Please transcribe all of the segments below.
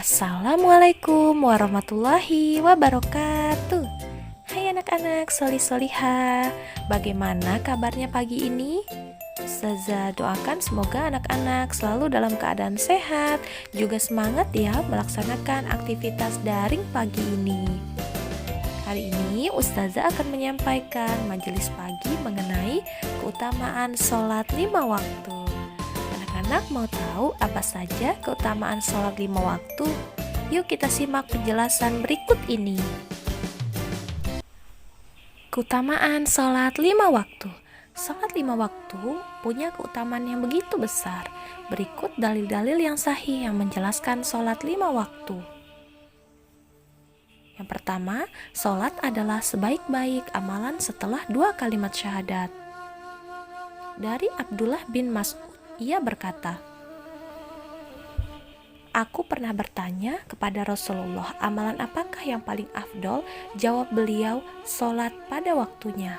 Assalamualaikum warahmatullahi wabarakatuh. Hai anak-anak solih-solihah, bagaimana kabarnya pagi ini? Ustazah doakan semoga anak-anak selalu dalam keadaan sehat, juga semangat ya melaksanakan aktivitas daring pagi ini. Hari ini Ustazah akan menyampaikan majelis pagi mengenai keutamaan sholat 5 waktu. Anak mau tahu apa saja keutamaan sholat 5 waktu? Yuk kita simak penjelasan berikut ini. Keutamaan sholat 5 waktu. Sholat 5 waktu punya keutamaan yang begitu besar. Berikut dalil-dalil yang sahih yang menjelaskan sholat 5 waktu. Yang pertama, sholat adalah sebaik-baik amalan setelah 2 kalimat syahadat. Dari Abdullah bin Mas'ud, ia berkata, "Aku pernah bertanya kepada Rasulullah, amalan apakah yang paling afdol? Jawab beliau, sholat pada waktunya.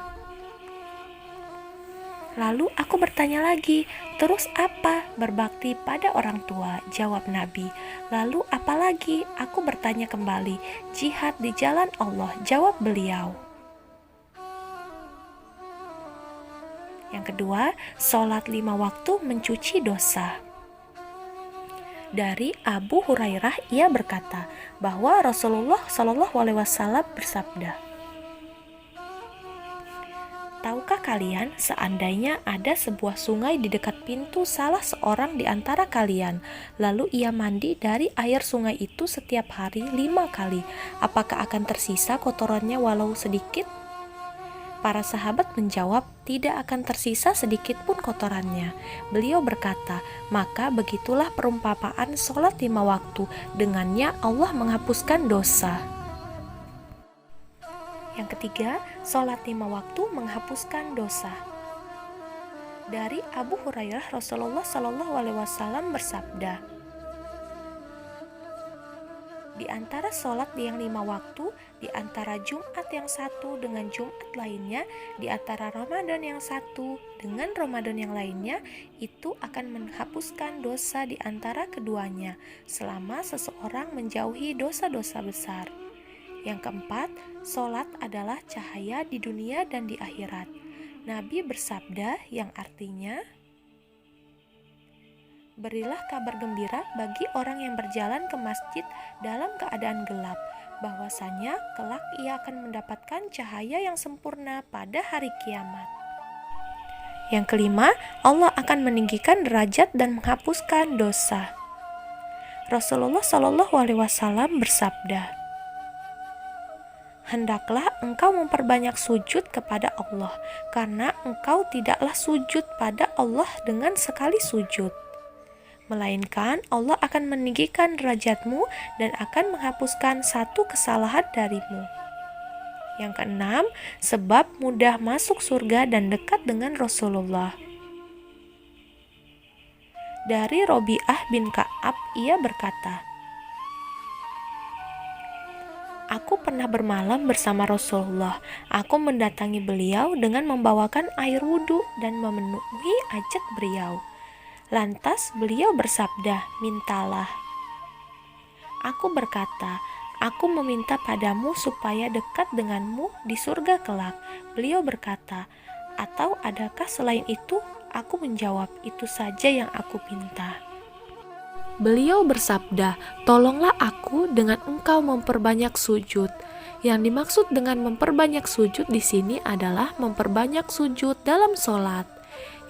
Lalu aku bertanya lagi, terus apa? Berbakti pada orang tua, jawab Nabi. Lalu apa lagi? Aku bertanya kembali, jihad di jalan Allah, jawab beliau. Yang kedua, sholat 5 waktu mencuci dosa. Dari Abu Hurairah, ia berkata bahwa Rasulullah SAW bersabda, "Tahukah kalian seandainya ada sebuah sungai di dekat pintu salah seorang di antara kalian, lalu ia mandi dari air sungai itu setiap hari 5 kali, apakah akan tersisa kotorannya walau sedikit?" Para sahabat menjawab, tidak akan tersisa sedikit pun kotorannya. Beliau berkata, maka begitulah perumpamaan sholat 5 waktu, dengannya Allah menghapuskan dosa. Yang ketiga, sholat 5 waktu menghapuskan dosa. Dari Abu Hurairah, Rasulullah SAW bersabda, di antara sholat yang 5 waktu, di antara Jumat yang satu dengan Jumat lainnya, di antara Ramadan yang satu dengan Ramadan yang lainnya, itu akan menghapuskan dosa di antara keduanya, selama seseorang menjauhi dosa-dosa besar. Yang keempat, sholat adalah cahaya di dunia dan di akhirat. Nabi bersabda yang artinya, berilah kabar gembira bagi orang yang berjalan ke masjid dalam keadaan gelap, bahwasanya kelak ia akan mendapatkan cahaya yang sempurna pada hari kiamat. Yang kelima, Allah akan meninggikan derajat dan menghapuskan dosa. Rasulullah SAW bersabda, hendaklah engkau memperbanyak sujud kepada Allah, karena engkau tidaklah sujud pada Allah dengan sekali sujud, melainkan Allah akan meninggikan derajatmu dan akan menghapuskan satu kesalahan darimu. Yang keenam, sebab mudah masuk surga dan dekat dengan Rasulullah. Dari Robi'ah bin Ka'ab, ia berkata, aku pernah bermalam bersama Rasulullah. Aku mendatangi beliau dengan membawakan air wudhu dan memenuhi hajat beliau. Lantas beliau bersabda, mintalah. Aku berkata, aku meminta padamu supaya dekat denganmu di surga kelak. Beliau berkata, atau adakah selain itu? Aku menjawab, itu saja yang aku minta. Beliau bersabda, tolonglah aku dengan engkau memperbanyak sujud. Yang dimaksud dengan memperbanyak sujud di sini adalah memperbanyak sujud dalam sholat.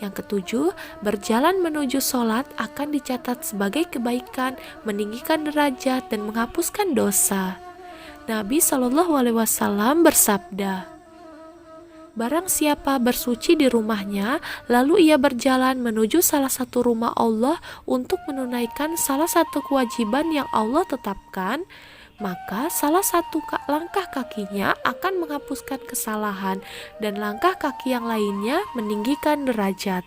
Yang ketujuh, berjalan menuju sholat akan dicatat sebagai kebaikan, meninggikan derajat, dan menghapuskan dosa. Nabi SAW bersabda, barang siapa bersuci di rumahnya, lalu ia berjalan menuju salah satu rumah Allah untuk menunaikan salah satu kewajiban yang Allah tetapkan, maka salah satu langkah kakinya akan menghapuskan kesalahan dan langkah kaki yang lainnya meninggikan derajat.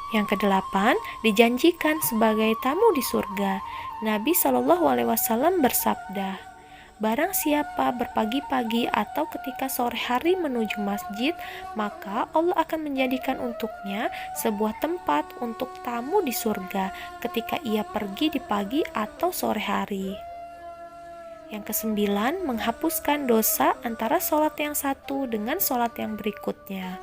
Yang kedelapan, dijanjikan sebagai tamu di surga. Nabi SAW bersabda, Barang siapa berpagi-pagi atau ketika sore hari menuju masjid, maka Allah akan menjadikan untuknya sebuah tempat untuk tamu di surga ketika ia pergi di pagi atau sore hari. Yang kesembilan, menghapuskan dosa antara sholat yang satu dengan sholat yang berikutnya.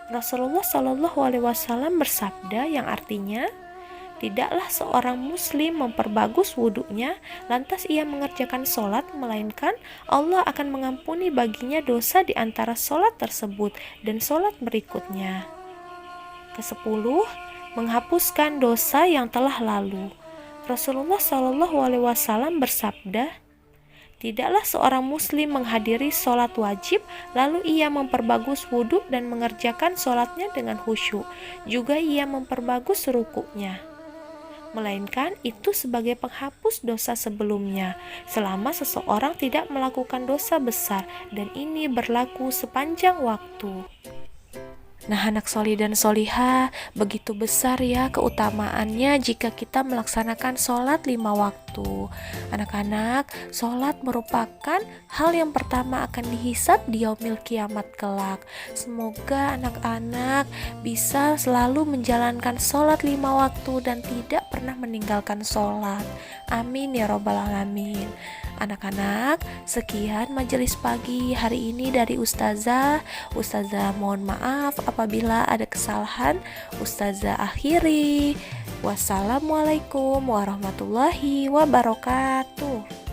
Rasulullah Shallallahu Alaihi Wasallam bersabda yang artinya, tidaklah seorang muslim memperbagus wudhunya, lantas ia mengerjakan sholat, melainkan Allah akan mengampuni baginya dosa di antara sholat tersebut dan sholat berikutnya. Kesepuluh, menghapuskan dosa yang telah lalu. Rasulullah Shallallahu Alaihi Wasallam bersabda, tidaklah seorang muslim menghadiri sholat wajib, lalu ia memperbagus wudhu dan mengerjakan sholatnya dengan khusyuk. Juga ia memperbagus rukuknya, melainkan itu sebagai penghapus dosa sebelumnya, selama seseorang tidak melakukan dosa besar, dan ini berlaku sepanjang waktu. Nah, anak soli dan soliha, begitu besar ya keutamaannya jika kita melaksanakan sholat 5 waktu. Anak-anak, sholat merupakan hal yang pertama akan dihisab di yaumil kiamat kelak. Semoga anak-anak bisa selalu menjalankan sholat 5 waktu dan tidak pernah meninggalkan sholat. Amin ya robbal alamin. Anak-anak, sekian majelis pagi hari ini dari Ustazah. Ustazah mohon maaf apabila ada kesalahan. Ustazah akhiri. Wassalamualaikum warahmatullahi wabarakatuh.